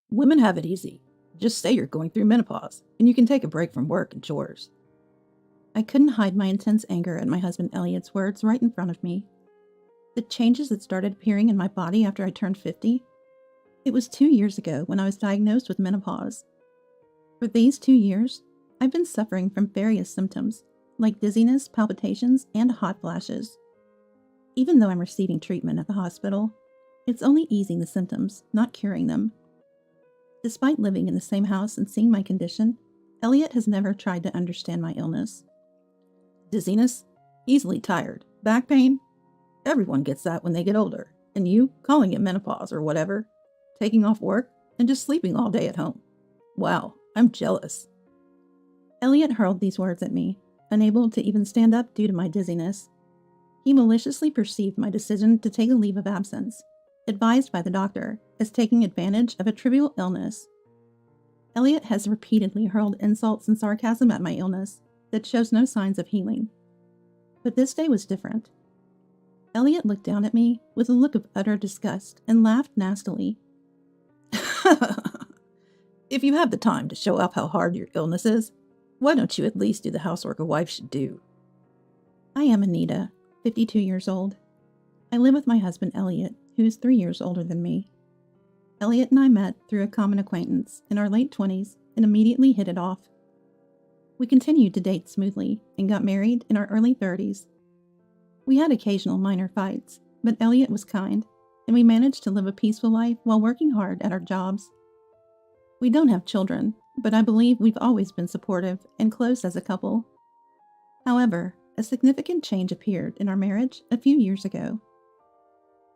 Women have it easy. Just say you're going through menopause, and you can take a break from work and chores. I couldn't hide my intense anger at my husband Elliot's words right in front of me. The changes that started appearing in my body after I turned 50? It was 2 years ago when I was diagnosed with menopause. For these 2 years, I've been suffering from various symptoms, like dizziness, palpitations, and hot flashes. Even though I'm receiving treatment at the hospital, it's only easing the symptoms, not curing them. Despite living in the same house and seeing my condition, Elliot has never tried to understand my illness. Dizziness? Easily tired. Back pain? Everyone gets that when they get older. And you, calling it menopause or whatever, taking off work, and just sleeping all day at home. Wow, I'm jealous. Elliot hurled these words at me, unable to even stand up due to my dizziness. He maliciously perceived my decision to take a leave of absence, advised by the doctor, as taking advantage of a trivial illness. Elliot has repeatedly hurled insults and sarcasm at my illness that shows no signs of healing. But this day was different. Elliot looked down at me with a look of utter disgust and laughed nastily. If you have the time to show off how hard your illness is, why don't you at least do the housework a wife should do? I am Anita, 52 years old. I live with my husband Elliot, who is 3 years older than me. Elliot and I met through a common acquaintance in our late 20s and immediately hit it off. We continued to date smoothly and got married in our early 30s. We had occasional minor fights, but Elliot was kind, and we managed to live a peaceful life while working hard at our jobs. We don't have children, but I believe we've always been supportive and close as a couple. However, a significant change appeared in our marriage a few years ago.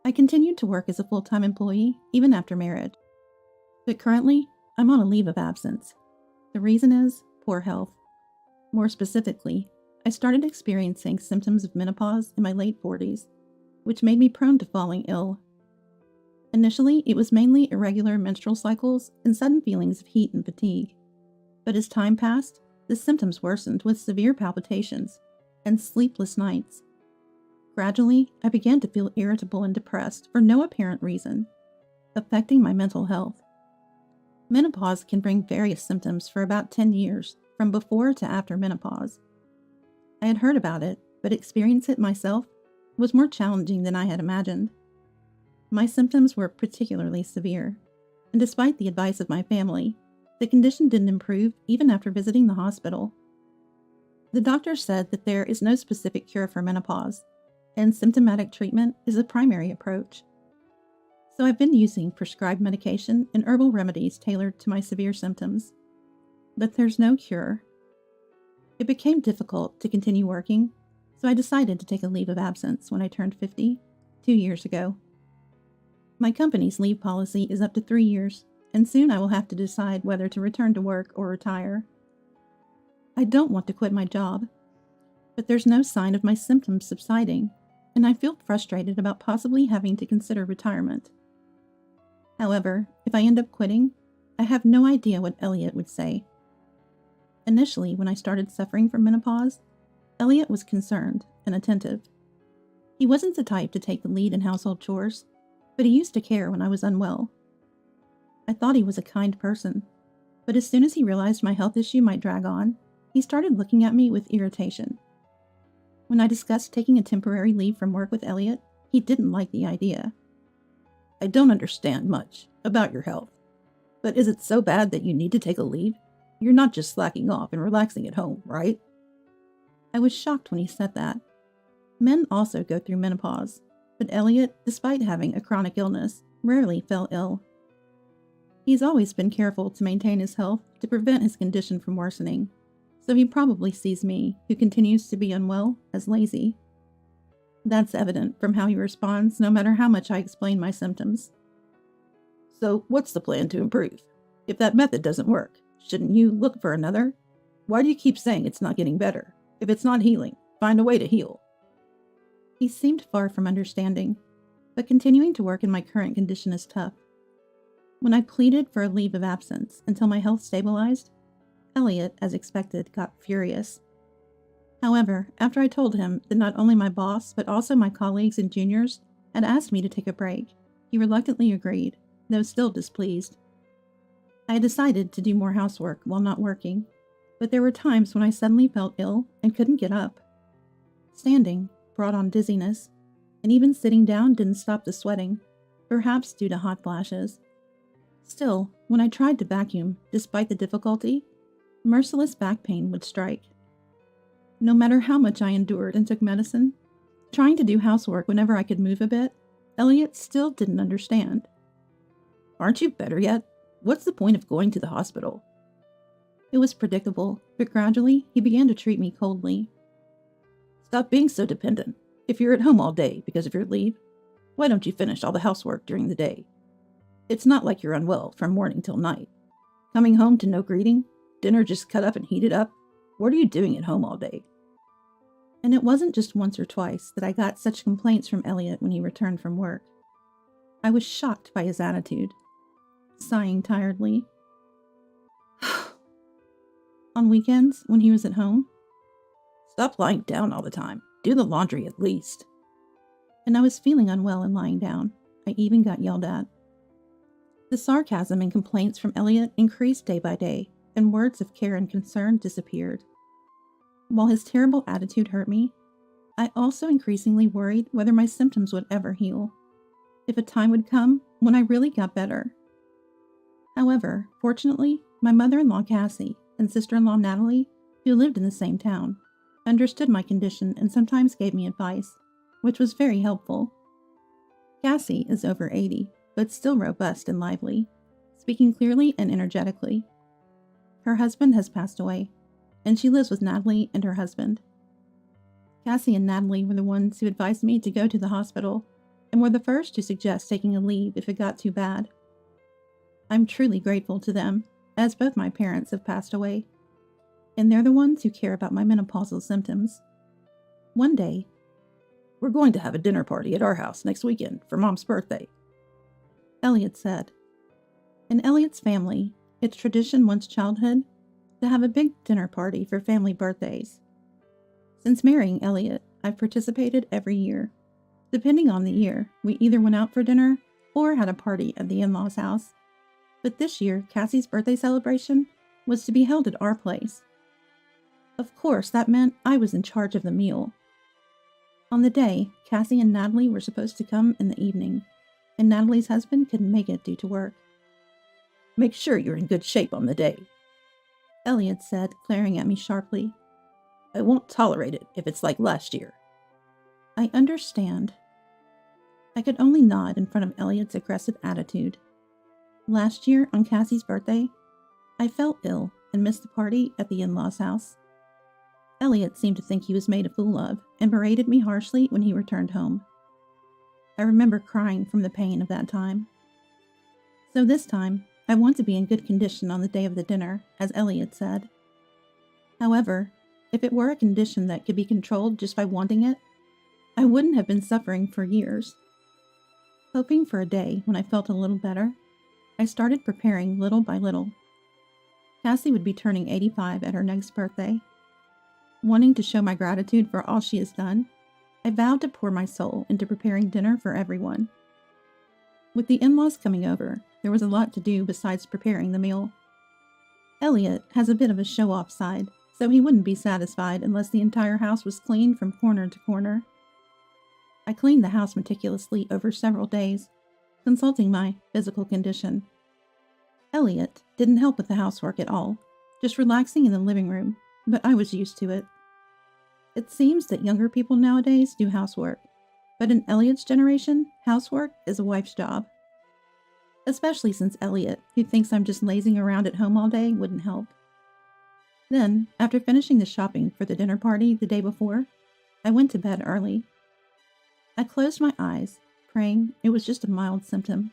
I continued to work as a full-time employee even after marriage, but currently I'm on a leave of absence. The reason is poor health. More specifically, I started experiencing symptoms of menopause in my late 40s, which made me prone to falling ill. Initially, it was mainly irregular menstrual cycles and sudden feelings of heat and fatigue. But as time passed, the symptoms worsened with severe palpitations and sleepless nights. Gradually, I began to feel irritable and depressed for no apparent reason, affecting my mental health. Menopause can bring various symptoms for about 10 years, from before to after menopause. I had heard about it, but experiencing it myself was more challenging than I had imagined. My symptoms were particularly severe, and despite the advice of my family, the condition didn't improve even after visiting the hospital. The doctor said that there is no specific cure for menopause, and symptomatic treatment is the primary approach. So I've been using prescribed medication and herbal remedies tailored to my severe symptoms. But there's no cure. It became difficult to continue working, so I decided to take a leave of absence when I turned 50, 2 years ago. My company's leave policy is up to 3 years, and soon I will have to decide whether to return to work or retire. I don't want to quit my job, but there's no sign of my symptoms subsiding, and I feel frustrated about possibly having to consider retirement. However, if I end up quitting, I have no idea what Elliot would say. Initially, when I started suffering from menopause, Elliot was concerned and attentive. He wasn't the type to take the lead in household chores, but he used to care when I was unwell. I thought he was a kind person, but as soon as he realized my health issue might drag on, he started looking at me with irritation. When I discussed taking a temporary leave from work with Elliot, he didn't like the idea. I don't understand much about your health, but is it so bad that you need to take a leave? You're not just slacking off and relaxing at home, right? I was shocked when he said that. Men also go through menopause, but Elliot, despite having a chronic illness, rarely fell ill. He's always been careful to maintain his health to prevent his condition from worsening, so he probably sees me, who continues to be unwell, as lazy. That's evident from how he responds no matter how much I explain my symptoms. So what's the plan to improve? If that method doesn't work, shouldn't you look for another? Why do you keep saying it's not getting better? If it's not healing, find a way to heal. He seemed far from understanding, but continuing to work in my current condition is tough. When I pleaded for a leave of absence until my health stabilized, Elliot, as expected, got furious. However, after I told him that not only my boss, but also my colleagues and juniors had asked me to take a break, he reluctantly agreed, though still displeased. I had decided to do more housework while not working, but there were times when I suddenly felt ill and couldn't get up. Standing brought on dizziness, and even sitting down didn't stop the sweating, perhaps due to hot flashes. Still, when I tried to vacuum, despite the difficulty, merciless back pain would strike. No matter how much I endured and took medicine, trying to do housework whenever I could move a bit, Elliot still didn't understand. Aren't you better yet? What's the point of going to the hospital? It was predictable, but gradually he began to treat me coldly. Stop being so dependent. If you're at home all day because of your leave, why don't you finish all the housework during the day? It's not like you're unwell from morning till night. Coming home to no greeting, dinner just cut up and heated up. What are you doing at home all day? And it wasn't just once or twice that I got such complaints from Elliot when he returned from work. I was shocked by his attitude, sighing tiredly. On weekends, when he was at home, stop lying down all the time. Do the laundry at least. And I was feeling unwell and lying down. I even got yelled at. The sarcasm and complaints from Elliot increased day by day, and words of care and concern disappeared. While his terrible attitude hurt me, I also increasingly worried whether my symptoms would ever heal, if a time would come when I really got better. However, fortunately, my mother-in-law Cassie and sister-in-law Natalie, who lived in the same town, understood my condition and sometimes gave me advice, which was very helpful. Cassie is over 80, but still robust and lively, speaking clearly and energetically. Her husband has passed away, and she lives with Natalie and her husband. Cassie and Natalie were the ones who advised me to go to the hospital and were the first to suggest taking a leave if it got too bad. I'm truly grateful to them, as both my parents have passed away, and they're the ones who care about my menopausal symptoms. One day, we're going to have a dinner party at our house next weekend for Mom's birthday, Elliot said. In Elliot's family, it's tradition once childhood to have a big dinner party for family birthdays. Since marrying Elliot, I've participated every year. Depending on the year, we either went out for dinner or had a party at the in-laws' house. But this year, Cassie's birthday celebration was to be held at our place. Of course, that meant I was in charge of the meal. On the day, Cassie and Natalie were supposed to come in the evening, and Natalie's husband couldn't make it due to work. Make sure you're in good shape on the day, Elliot said, glaring at me sharply. I won't tolerate it if it's like last year. I understand. I could only nod in front of Elliot's aggressive attitude. Last year, on Cassie's birthday, I felt ill and missed the party at the in-laws' house. Elliot seemed to think he was made a fool of and berated me harshly when he returned home. I remember crying from the pain of that time. So this time, I want to be in good condition on the day of the dinner, as Elliot said. However, if it were a condition that could be controlled just by wanting it, I wouldn't have been suffering for years. Hoping for a day when I felt a little better, I started preparing little by little. Cassie would be turning 85 at her next birthday. Wanting to show my gratitude for all she has done, I vowed to pour my soul into preparing dinner for everyone. With the in-laws coming over, there was a lot to do besides preparing the meal. Elliot has a bit of a show-off side, so he wouldn't be satisfied unless the entire house was cleaned from corner to corner. I cleaned the house meticulously over several days, consulting my physical condition. Elliot didn't help with the housework at all, just relaxing in the living room, but I was used to it. It seems that younger people nowadays do housework, but in Elliot's generation, housework is a wife's job. Especially since Elliot, who thinks I'm just lazing around at home all day, wouldn't help. Then, after finishing the shopping for the dinner party the day before, I went to bed early. I closed my eyes, praying it was just a mild symptom.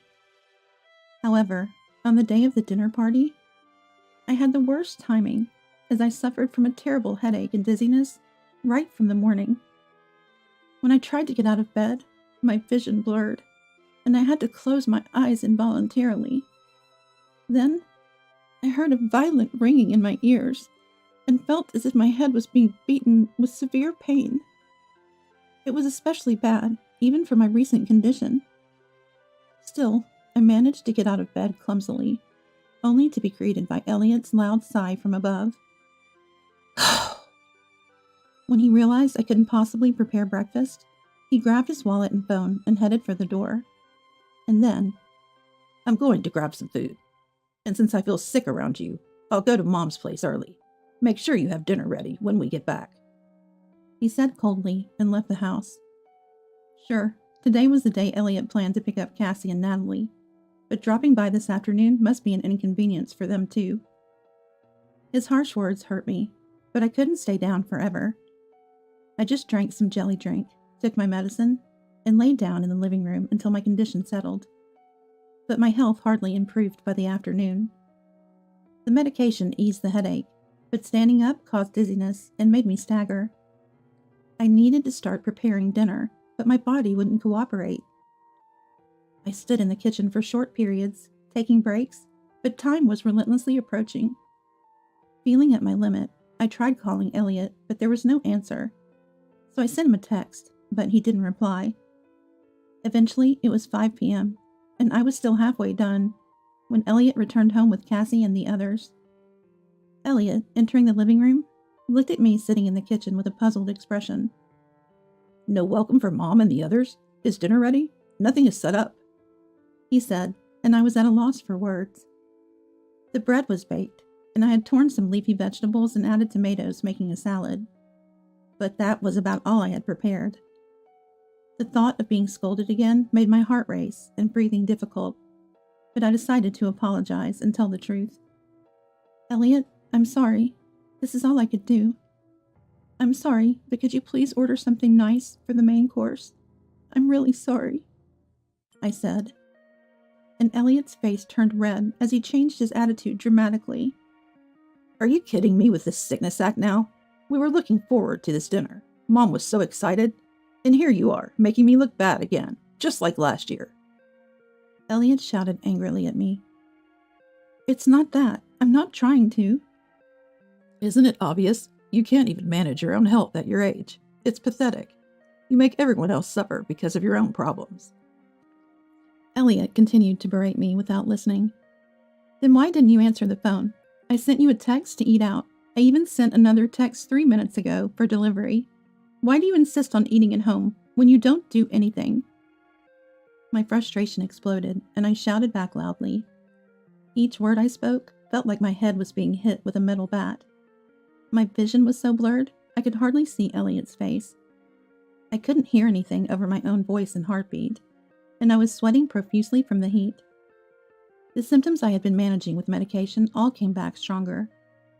However, on the day of the dinner party, I had the worst timing, as I suffered from a terrible headache and dizziness right from the morning. When I tried to get out of bed, my vision blurred, and I had to close my eyes involuntarily. Then, I heard a violent ringing in my ears, and felt as if my head was being beaten with severe pain. It was especially bad, even for my recent condition. Still, I managed to get out of bed clumsily, only to be greeted by Elliot's loud sigh from above. When he realized I couldn't possibly prepare breakfast, he grabbed his wallet and phone and headed for the door. And then, I'm going to grab some food. And since I feel sick around you, I'll go to Mom's place early. Make sure you have dinner ready when we get back. He said coldly and left the house. Sure, today was the day Elliot planned to pick up Cassie and Natalie, but dropping by this afternoon must be an inconvenience for them too. His harsh words hurt me, but I couldn't stay down forever. I just drank some jelly drink, took my medicine, and laid down in the living room until my condition settled. But my health hardly improved by the afternoon. The medication eased the headache, but standing up caused dizziness and made me stagger. I needed to start preparing dinner, but my body wouldn't cooperate. I stood in the kitchen for short periods, taking breaks, but time was relentlessly approaching. Feeling at my limit, I tried calling Elliot, but there was no answer. So I sent him a text, but he didn't reply. Eventually, it was 5 p.m., and I was still halfway done when Elliot returned home with Cassie and the others. Elliot, entering the living room, looked at me sitting in the kitchen with a puzzled expression. No welcome for Mom and the others? Is dinner ready? Nothing is set up, he said, and I was at a loss for words. The bread was baked, and I had torn some leafy vegetables and added tomatoes, making a salad. But that was about all I had prepared. The thought of being scolded again made my heart race and breathing difficult, but I decided to apologize and tell the truth. Elliot, I'm sorry. This is all I could do. I'm sorry, but could you please order something nice for the main course? I'm really sorry, I said. And Elliot's face turned red as he changed his attitude dramatically. Are you kidding me with this sickness act now? We were looking forward to this dinner. Mom was so excited. And here you are, making me look bad again, just like last year. Elliot shouted angrily at me. It's not that. I'm not trying to. Isn't it obvious? You can't even manage your own health at your age. It's pathetic. You make everyone else suffer because of your own problems. Elliot continued to berate me without listening. Then why didn't you answer the phone? I sent you a text to eat out. I even sent another text 3 minutes ago for delivery. Why do you insist on eating at home when you don't do anything? My frustration exploded, and I shouted back loudly. Each word I spoke felt like my head was being hit with a metal bat. My vision was so blurred, I could hardly see Elliot's face. I couldn't hear anything over my own voice and heartbeat, and I was sweating profusely from the heat. The symptoms I had been managing with medication all came back stronger,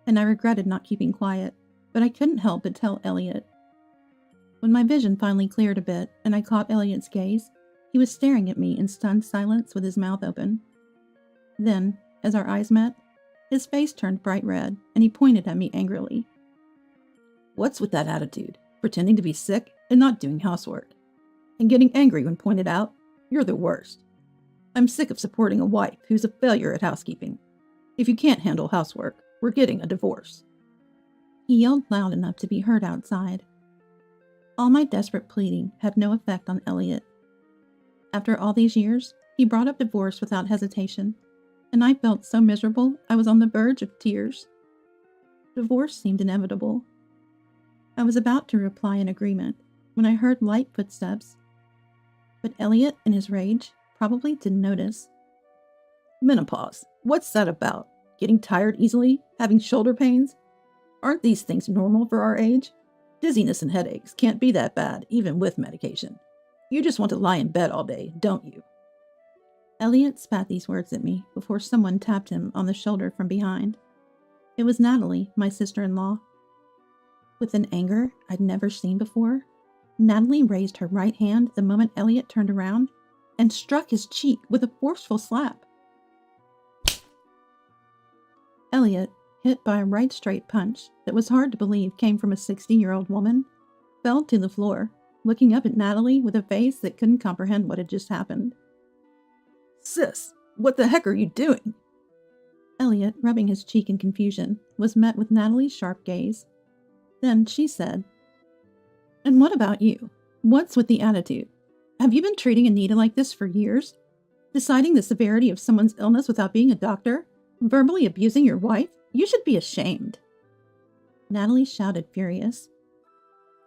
and I regretted not keeping quiet, but I couldn't help but tell Elliot. When my vision finally cleared a bit and I caught Elliot's gaze, he was staring at me in stunned silence with his mouth open. Then, as our eyes met, his face turned bright red and he pointed at me angrily. What's with that attitude? Pretending to be sick and not doing housework? And getting angry when pointed out? You're the worst. I'm sick of supporting a wife who's a failure at housekeeping. If you can't handle housework, we're getting a divorce. He yelled loud enough to be heard outside. All my desperate pleading had no effect on Elliot. After all these years, he brought up divorce without hesitation, and I felt so miserable I was on the verge of tears. Divorce seemed inevitable. I was about to reply in agreement when I heard light footsteps, but Elliot, in his rage, probably didn't notice. Menopause. What's that about? Getting tired easily? Having shoulder pains? Aren't these things normal for our age? Dizziness and headaches can't be that bad, even with medication. You just want to lie in bed all day, don't you? Elliot spat these words at me before someone tapped him on the shoulder from behind. It was Natalie, my sister-in-law. With an anger I'd never seen before, Natalie raised her right hand the moment Elliot turned around and struck his cheek with a forceful slap. Elliot, hit by a right straight punch that was hard to believe came from a 60-year-old woman, fell to the floor, looking up at Natalie with a face that couldn't comprehend what had just happened. Sis, what the heck are you doing? Elliot, rubbing his cheek in confusion, was met with Natalie's sharp gaze. Then she said, And what about you? What's with the attitude? Have you been treating Anita like this for years? Deciding the severity of someone's illness without being a doctor? Verbally abusing your wife? You should be ashamed. Natalie shouted, furious.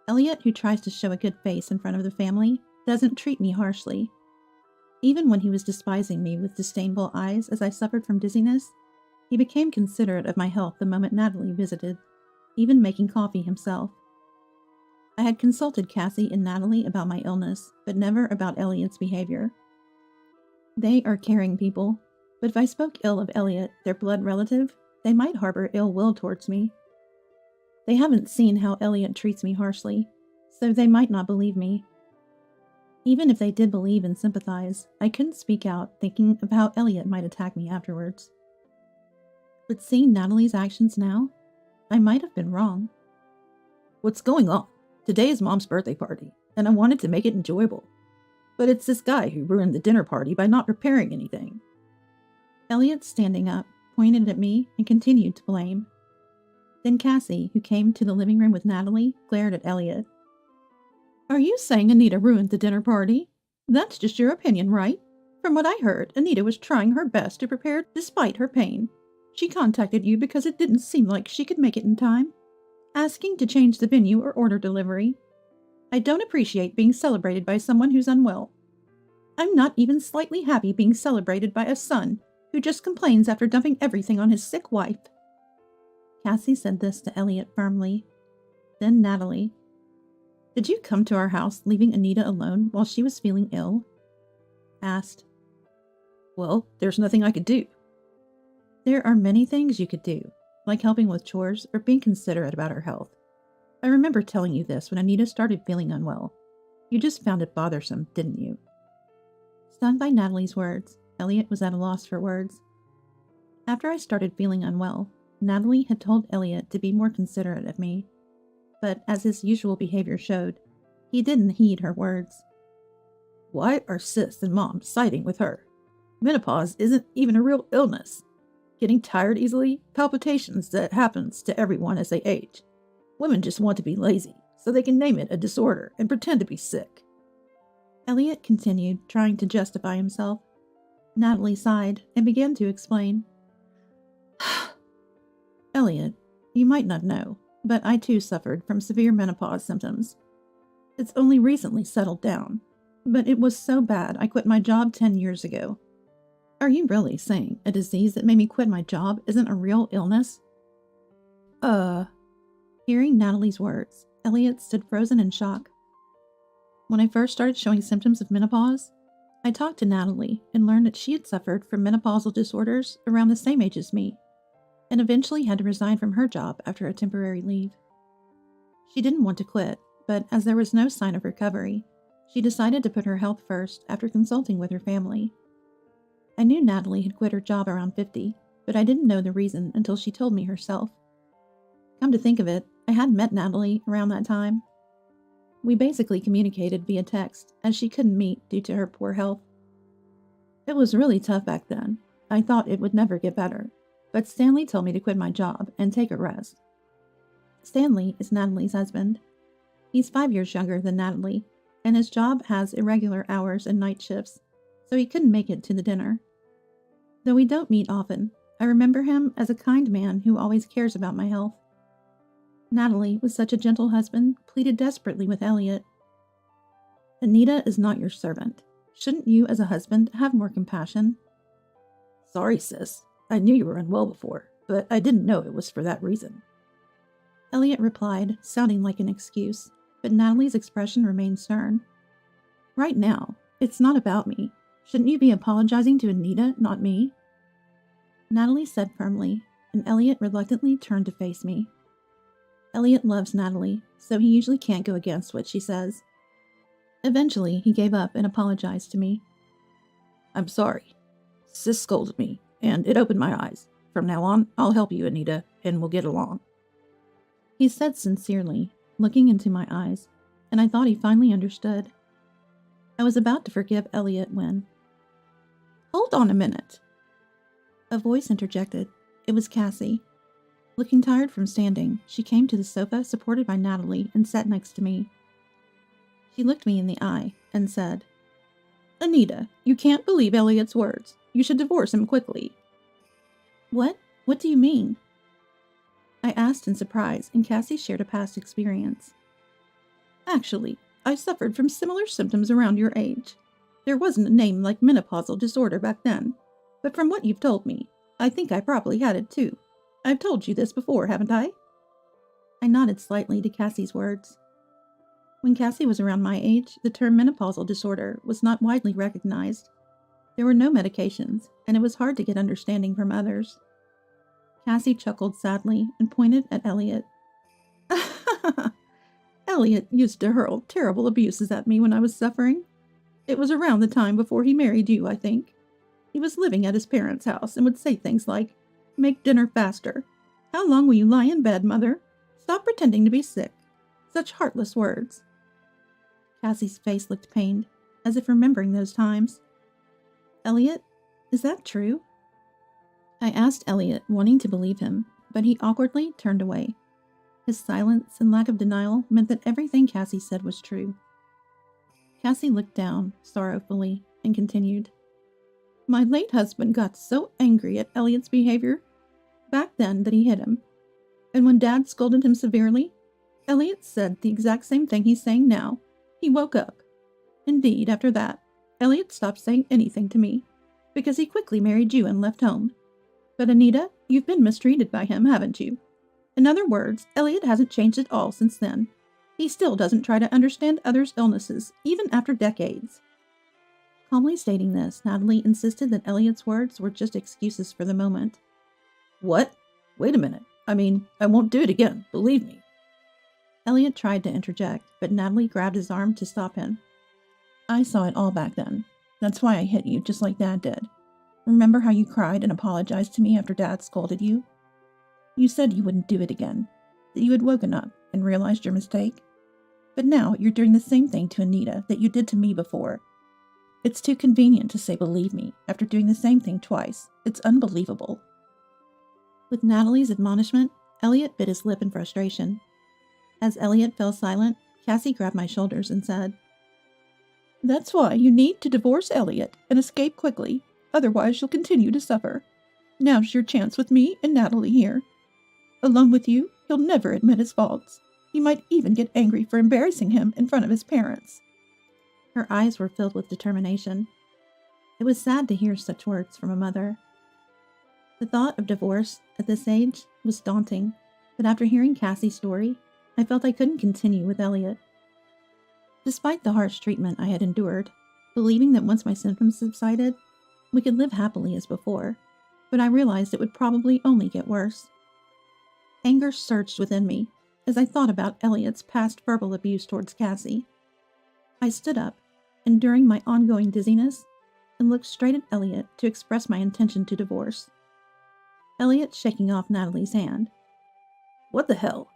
Elliot, who tries to show a good face in front of the family, doesn't treat me harshly. Even when he was despising me with disdainful eyes as I suffered from dizziness, he became considerate of my health the moment Natalie visited, even making coffee himself. I had consulted Cassie and Natalie about my illness, but never about Elliot's behavior. They are caring people, but if I spoke ill of Elliot, their blood relative, they might harbor ill will towards me. They haven't seen how Elliot treats me harshly, so they might not believe me. Even if they did believe and sympathize, I couldn't speak out, thinking of how Elliot might attack me afterwards. But seeing Natalie's actions now, I might have been wrong. What's going on? Today is Mom's birthday party, and I wanted to make it enjoyable. But it's this guy who ruined the dinner party by not preparing anything. Elliot, standing up, pointed at me and continued to blame. Then Cassie, who came to the living room with Natalie, glared at Elliot. Are you saying Anita ruined the dinner party? That's just your opinion, right? From what I heard, Anita was trying her best to prepare despite her pain. She contacted you because it didn't seem like she could make it in time, asking to change the venue or order delivery. I don't appreciate being celebrated by someone who's unwell. I'm not even slightly happy being celebrated by a son who just complains after dumping everything on his sick wife. Cassie said this to Elliot firmly. Then Natalie. Did you come to our house leaving Anita alone while she was feeling ill? Asked. Well, there's nothing I could do. There are many things you could do, like helping with chores or being considerate about her health. I remember telling you this when Anita started feeling unwell. You just found it bothersome, didn't you? Stung by Natalie's words, Elliot was at a loss for words. After I started feeling unwell, Natalie had told Elliot to be more considerate of me. But as his usual behavior showed, he didn't heed her words. Why are Sis and Mom siding with her? Menopause isn't even a real illness. Getting tired easily, palpitations that happens to everyone as they age. Women just want to be lazy, so they can name it a disorder and pretend to be sick. Elliot continued, trying to justify himself. Natalie sighed and began to explain. Elliot, you might not know, but I too suffered from severe menopause symptoms. It's only recently settled down, but it was so bad I quit my job 10 years ago. Are you really saying a disease that made me quit my job isn't a real illness? Hearing Natalie's words, Elliot stood frozen in shock. When I first started showing symptoms of menopause, I talked to Natalie and learned that she had suffered from menopausal disorders around the same age as me, and eventually had to resign from her job after a temporary leave. She didn't want to quit, but as there was no sign of recovery, she decided to put her health first after consulting with her family. I knew Natalie had quit her job around 50, but I didn't know the reason until she told me herself. Come to think of it, I had met Natalie around that time. We basically communicated via text, as she couldn't meet due to her poor health. It was really tough back then. I thought it would never get better, but Stanley told me to quit my job and take a rest. Stanley is Natalie's husband. He's 5 years younger than Natalie, and his job has irregular hours and night shifts, so he couldn't make it to the dinner. Though we don't meet often, I remember him as a kind man who always cares about my health. Natalie, with such a gentle husband, pleaded desperately with Elliot. Anita is not your servant. Shouldn't you, as a husband, have more compassion? Sorry, Sis. I knew you were unwell before, but I didn't know it was for that reason. Elliot replied, sounding like an excuse, but Natalie's expression remained stern. Right now, it's not about me. Shouldn't you be apologizing to Anita, not me? Natalie said firmly, and Elliot reluctantly turned to face me. Elliot loves Natalie, so he usually can't go against what she says. Eventually, he gave up and apologized to me. I'm sorry. Sis scolded me, and it opened my eyes. From now on, I'll help you, Anita, and we'll get along. He said sincerely, looking into my eyes, and I thought he finally understood. I was about to forgive Elliot when... Hold on a minute. A voice interjected. It was Cassie. Looking tired from standing, she came to the sofa supported by Natalie and sat next to me. She looked me in the eye and said, Anita, you can't believe Elliot's words. You should divorce him quickly. What? What do you mean? I asked in surprise, and Cassie shared a past experience. Actually, I suffered from similar symptoms around your age. There wasn't a name like menopausal disorder back then, but from what you've told me, I think I probably had it too. I've told you this before, haven't I? I nodded slightly to Cassie's words. When Cassie was around my age, the term menopausal disorder was not widely recognized. There were no medications, and it was hard to get understanding from others. Cassie chuckled sadly and pointed at Elliot. Elliot used to hurl terrible abuses at me when I was suffering. It was around the time before he married you, I think. He was living at his parents' house and would say things like, "Make dinner faster. How long will you lie in bed, mother? Stop pretending to be sick." Such heartless words. Cassie's face looked pained, as if remembering those times. Elliot, is that true? I asked Elliot, wanting to believe him, but he awkwardly turned away. His silence and lack of denial meant that everything Cassie said was true. Cassie looked down, sorrowfully, and continued. My late husband got so angry at Elliot's behavior back then that he hit him. And when Dad scolded him severely, Elliot said the exact same thing he's saying now. He woke up. Indeed, after that, Elliot stopped saying anything to me, because he quickly married you and left home. But Anita, you've been mistreated by him, haven't you? In other words, Elliot hasn't changed at all since then. He still doesn't try to understand others' illnesses, even after decades. Calmly stating this, Natalie insisted that Elliot's words were just excuses for the moment. What? Wait a minute. I won't do it again, believe me. Elliot tried to interject, but Natalie grabbed his arm to stop him. I saw it all back then. That's why I hit you, just like Dad did. Remember how you cried and apologized to me after Dad scolded you? You said you wouldn't do it again, that you had woken up and realized your mistake. But now you're doing the same thing to Anita that you did to me before. It's too convenient to say believe me after doing the same thing twice. It's unbelievable. With Natalie's admonishment, Elliot bit his lip in frustration. As Elliot fell silent, Cassie grabbed my shoulders and said, That's why you need to divorce Elliot and escape quickly, otherwise you'll continue to suffer. Now's your chance with me and Natalie here. Alone with you, he'll never admit his faults. You might even get angry for embarrassing him in front of his parents. Her eyes were filled with determination. It was sad to hear such words from a mother. The thought of divorce at this age was daunting, but after hearing Cassie's story, I felt I couldn't continue with Elliot. Despite the harsh treatment I had endured, believing that once my symptoms subsided, we could live happily as before, but I realized it would probably only get worse. Anger surged within me as I thought about Elliot's past verbal abuse towards Cassie. I stood up, enduring my ongoing dizziness, and looked straight at Elliot to express my intention to divorce. Elliot shaking off Natalie's hand. What the hell?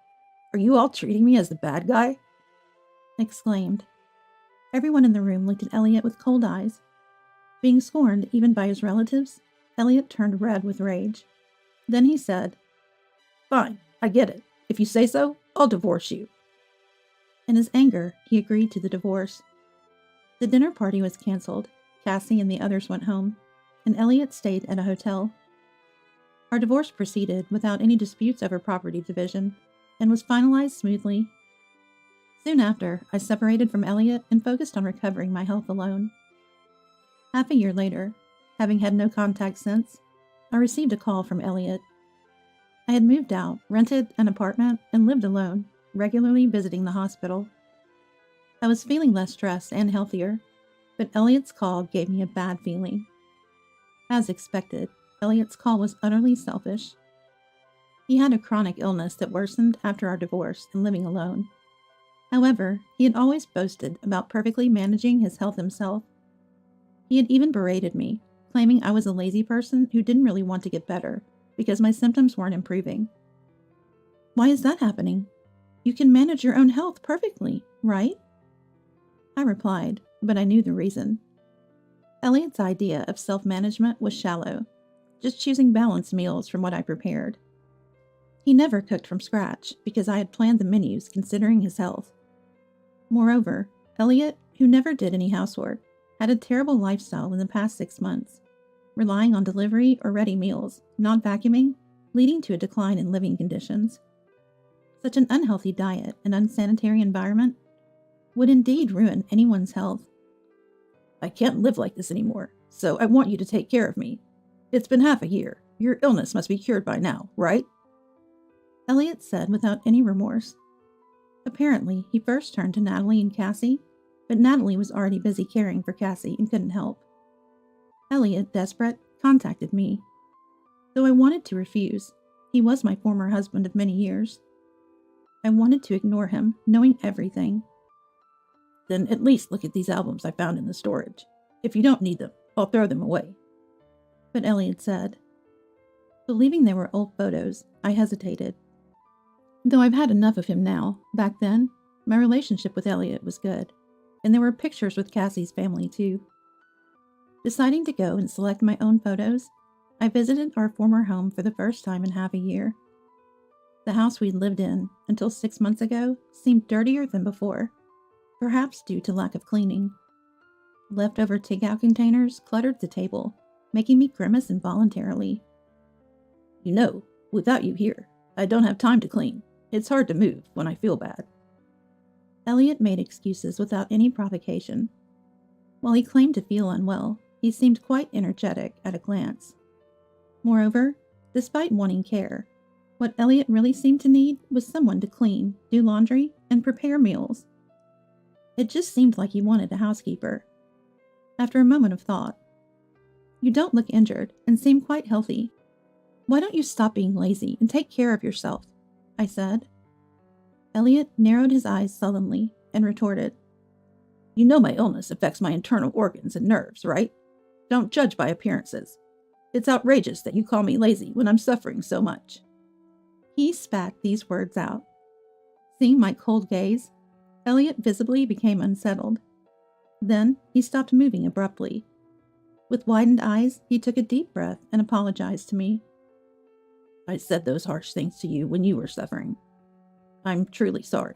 Are you all treating me as the bad guy? Exclaimed. Everyone in the room looked at Elliot with cold eyes. Being scorned even by his relatives, Elliot turned red with rage. Then he said, Fine, I get it. If you say so, I'll divorce you. In his anger, he agreed to the divorce. The dinner party was canceled. Cassie and the others went home, and Elliot stayed at a hotel. Our divorce proceeded without any disputes over property division, and was finalized smoothly. Soon after, I separated from Elliot and focused on recovering my health alone. Half a year later, having had no contact since, I received a call from Elliot. I had moved out, rented an apartment, and lived alone, regularly visiting the hospital. I was feeling less stressed and healthier, but Elliot's call gave me a bad feeling. As expected, Elliot's call was utterly selfish. He had a chronic illness that worsened after our divorce and living alone. However, he had always boasted about perfectly managing his health himself. He had even berated me, claiming I was a lazy person who didn't really want to get better because my symptoms weren't improving. Why is that happening? You can manage your own health perfectly, right? I replied, but I knew the reason. Elliot's idea of self-management was shallow, just choosing balanced meals from what I prepared. He never cooked from scratch because I had planned the menus considering his health. Moreover, Elliot, who never did any housework, had a terrible lifestyle in the past 6 months. relying on delivery or ready meals, not vacuuming, leading to a decline in living conditions. Such an unhealthy diet and unsanitary environment would indeed ruin anyone's health. I can't live like this anymore, so I want you to take care of me. It's been half a year. Your illness must be cured by now, right? Elliot said without any remorse. Apparently, he first turned to Natalie and Cassie, but Natalie was already busy caring for Cassie and couldn't help. Elliot, desperate, contacted me. Though I wanted to refuse, he was my former husband of many years. I wanted to ignore him, knowing everything. Then at least look at these albums I found in the storage. If you don't need them, I'll throw them away. But Elliot said. Believing they were old photos, I hesitated. Though I've had enough of him now, back then, my relationship with Elliot was good, and there were pictures with Cassie's family too. Deciding to go and select my own photos, I visited our former home for the first time in half a year. The house we'd lived in until 6 months ago seemed dirtier than before, perhaps due to lack of cleaning. Leftover takeout containers cluttered the table, making me grimace involuntarily. You know, without you here, I don't have time to clean. It's hard to move when I feel bad. Elliot made excuses without any provocation. While he claimed to feel unwell, he seemed quite energetic at a glance. Moreover, despite wanting care, what Elliot really seemed to need was someone to clean, do laundry, and prepare meals. It just seemed like he wanted a housekeeper. After a moment of thought, "You don't look injured and seem quite healthy. Why don't you stop being lazy and take care of yourself?" I said. Elliot narrowed his eyes sullenly and retorted, You know my illness affects my internal organs and nerves, right? Don't judge by appearances. It's outrageous that you call me lazy when I'm suffering so much. He spat these words out. Seeing my cold gaze, Elliot visibly became unsettled. Then he stopped moving abruptly. With widened eyes, he took a deep breath and apologized to me. I said those harsh things to you when you were suffering. I'm truly sorry.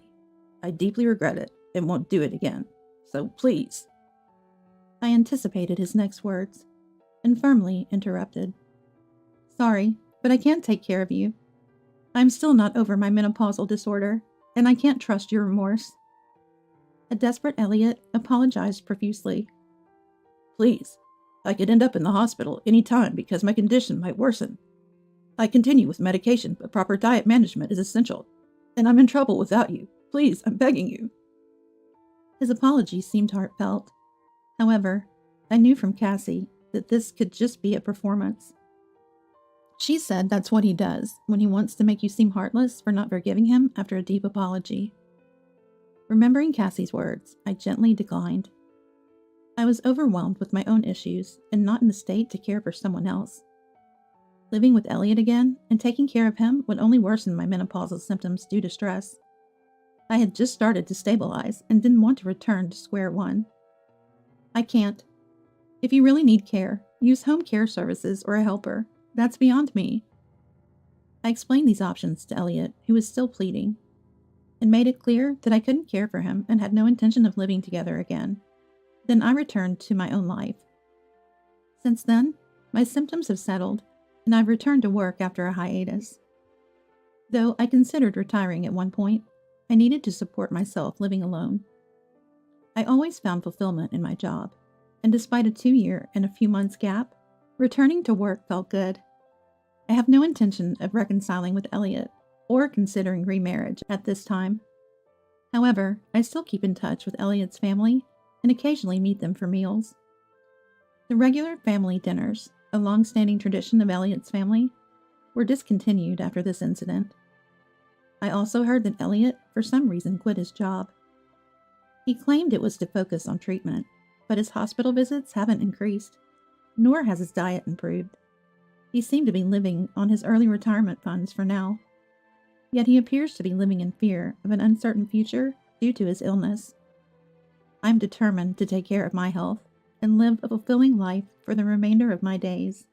I deeply regret it and won't do it again. So please. I anticipated his next words and firmly interrupted. Sorry, but I can't take care of you. I'm still not over my menopausal disorder, and I can't trust your remorse. A desperate Elliot apologized profusely. Please, I could end up in the hospital any time because my condition might worsen. I continue with medication, but proper diet management is essential, and I'm in trouble without you. Please, I'm begging you. His apology seemed heartfelt. However, I knew from Cassie that this could just be a performance. She said that's what he does when he wants to make you seem heartless for not forgiving him after a deep apology. Remembering Cassie's words, I gently declined. I was overwhelmed with my own issues and not in a state to care for someone else. Living with Elliot again and taking care of him would only worsen my menopausal symptoms due to stress. I had just started to stabilize and didn't want to return to square one. I can't. If you really need care, use home care services or a helper. That's beyond me. I explained these options to Elliot, who was still pleading, and made it clear that I couldn't care for him and had no intention of living together again. Then I returned to my own life. Since then, my symptoms have settled, and I've returned to work after a hiatus. Though I considered retiring at one point, I needed to support myself living alone. I always found fulfillment in my job, and despite a 2-year and a few months gap, returning to work felt good. I have no intention of reconciling with Elliot or considering remarriage at this time. However, I still keep in touch with Elliot's family and occasionally meet them for meals. The regular family dinners, a long-standing tradition of Elliot's family, were discontinued after this incident. I also heard that Elliot, for some reason, quit his job. He claimed it was to focus on treatment, but his hospital visits haven't increased, nor has his diet improved. He seemed to be living on his early retirement funds for now. Yet he appears to be living in fear of an uncertain future due to his illness. I'm determined to take care of my health and live a fulfilling life for the remainder of my days.